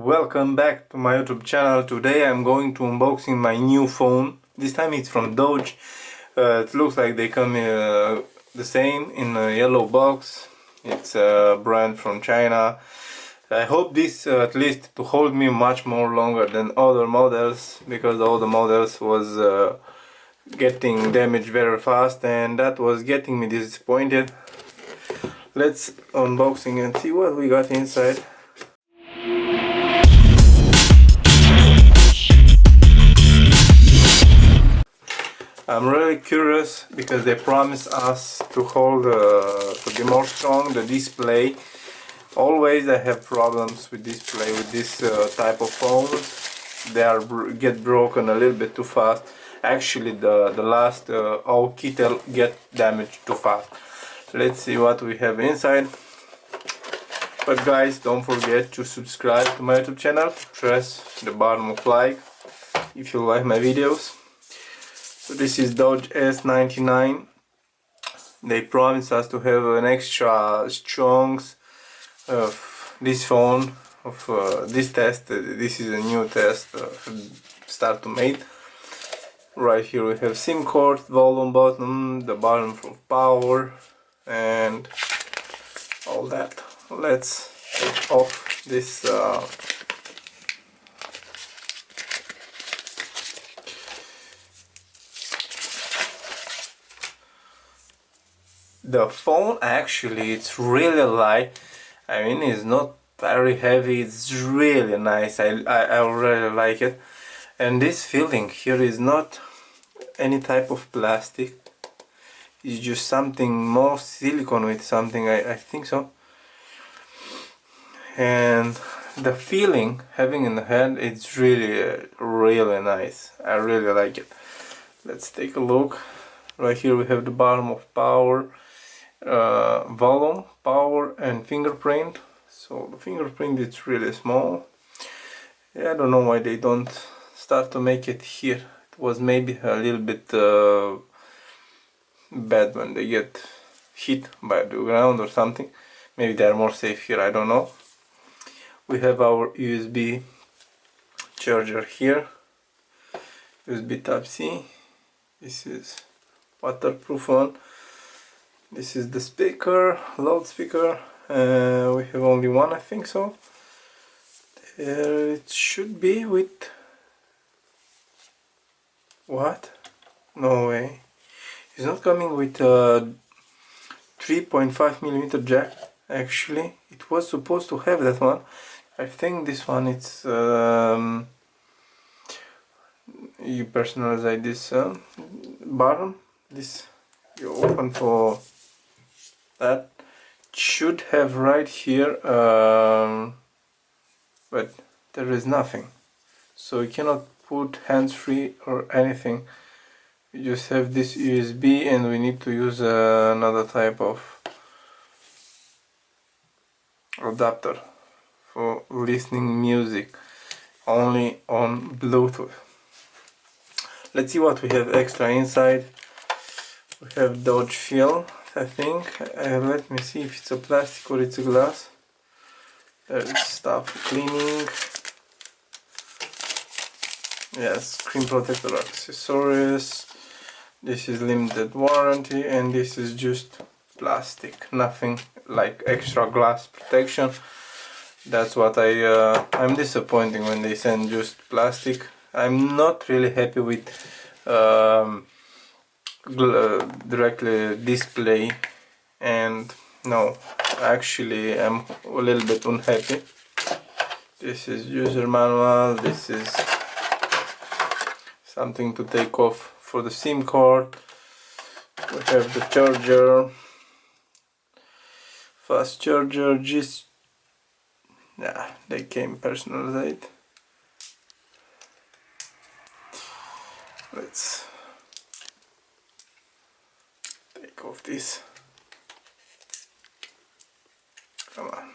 Welcome back to my YouTube channel. Today I'm going to unboxing my new phone. This time it's from Doogee. It looks like they come the same in a yellow box. It's a brand from China. I hope this at least to hold me much more longer than other models, because all the models was getting damaged very fast, and that was getting me disappointed. Let's unboxing and see what we got inside. I'm really curious because they promised us to hold, to be more strong, the display. Always I have problems with display with this type of phones. They are get broken a little bit too fast. Actually, the last Alcatel get damaged too fast. Let's see what we have inside. But guys, don't forget to subscribe to my YouTube channel. Press the button of like if you like my videos. So this is Doogee S99. They promised us to have an extra strong this phone of this test. This is a new test start to made. Right here we have SIM card, volume button, the button for power, and all that. Let's take off this the phone. Actually, it's really light. I mean, it's not very heavy. It's really nice. I really like it. And this feeling here is not any type of plastic. It's just something more silicone with something. I think so. And the feeling having in the hand, it's really nice. I really like it. Let's take a look. Right here we have the bottom of power, volume, power, and fingerprint. So the fingerprint is really small. Yeah, I don't know why they don't start to make it here. It was maybe a little bit bad when they get hit by the ground or something. Maybe they are more safe here, I don't know. We have our USB charger here, USB Type-C. This is waterproof one. This is the speaker, loudspeaker. We have only one, I think so. It should be with what? No way. It's not coming with a 3.5mm jack. Actually, it was supposed to have that one. I think this one, it's you personalize this button. This you open for that. Should have right here, but there is nothing. So you cannot put hands-free or anything. We just have this USB, and we need to use another type of adapter for listening music only on Bluetooth. Let's see what we have extra inside. We have Doogee film, I think. Let me see if it's a plastic or it's a glass. There is stuff for cleaning. Yes, screen protector accessories. This is limited warranty, and this is just plastic, nothing like extra glass protection. That's what I'm disappointing when they send just plastic. I'm not really happy with directly display, and no, actually I'm a little bit unhappy. This is user manual. This is something to take off for the SIM card. We have the charger, fast charger, just they came personalized. Let's take off this. Come on.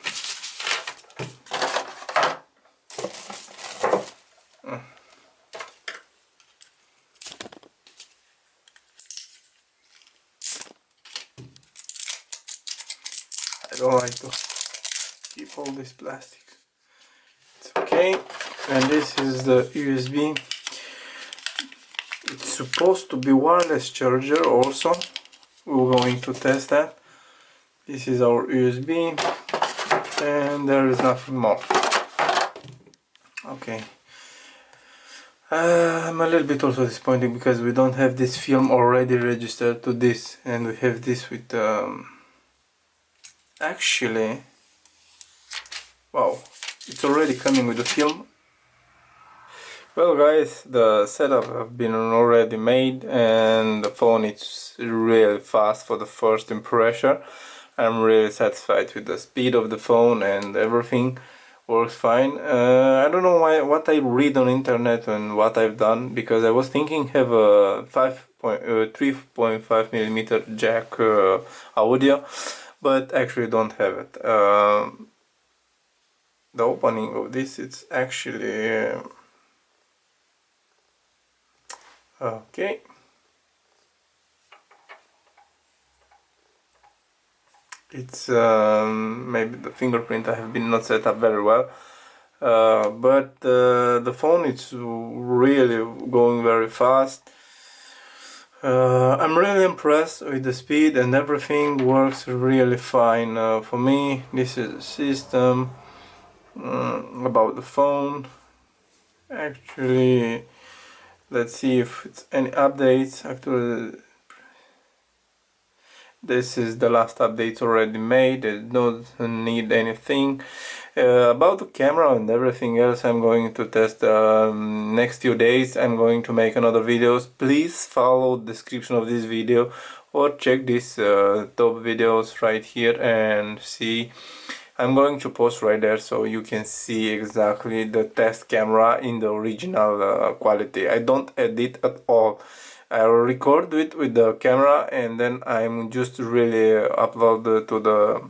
I don't like to keep all this plastic. It's okay. Okay, and this is the USB. It's supposed to be wireless charger also. We're going to test that. This is our USB, and there is nothing more. Okay. I'm a little bit also disappointed because we don't have this film already registered to this, and we have this with actually, wow, it's already coming with the film. Well guys, the setup has been already made and the phone is really fast for the first impression. I'm really satisfied with the speed of the phone and everything works fine. I don't know what I read on internet and what I've done, because I was thinking have a 3.5mm jack audio, but actually don't have it. The opening of this, it's actually okay. It's maybe the fingerprint I have been not set up very well, but the phone is really going very fast. I'm really impressed with the speed, and everything works really fine. For me, this is a system. About the phone, actually, let's see if it's any updates. Actually, this is the last update already made. It doesn't need anything. About the camera and everything else, I'm going to test next few days. I'm going to make another videos. Please follow the description of this video or check these top videos right here and see. I'm going to post right there so you can see exactly the test camera in the original quality. I don't edit at all. I record it with the camera and then I'm just really upload to the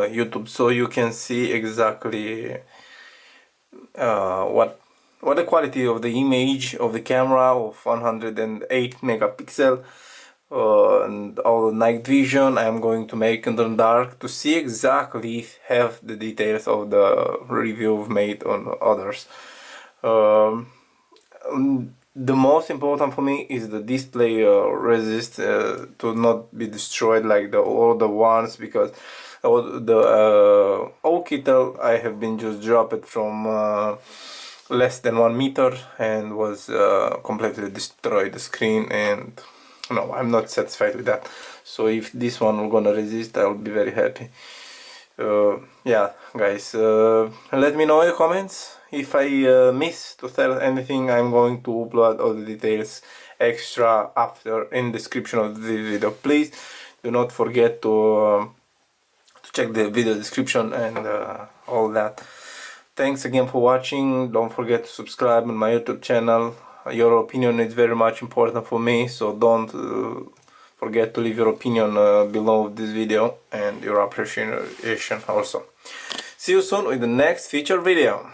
YouTube, so you can see exactly what the quality of the image of the camera of 108 megapixel and all the night vision I'm going to make in the dark to see exactly have the details of the review made on others. The most important for me is the display resist to not be destroyed like the older ones, because the old Kittel I have been just dropped from less than 1 meter and was completely destroyed the screen, and no, I'm not satisfied with that. So if this one will gonna resist, I'll be very happy. Yeah, guys, let me know in the comments if I miss to tell anything. I'm going to upload all the details extra after in description of the video. Please do not forget to check the video description and all that. Thanks again for watching. Don't forget to subscribe on my YouTube channel. Your opinion is very much important for me, so don't forget to leave your opinion below this video and your appreciation also. See you soon with the next feature video.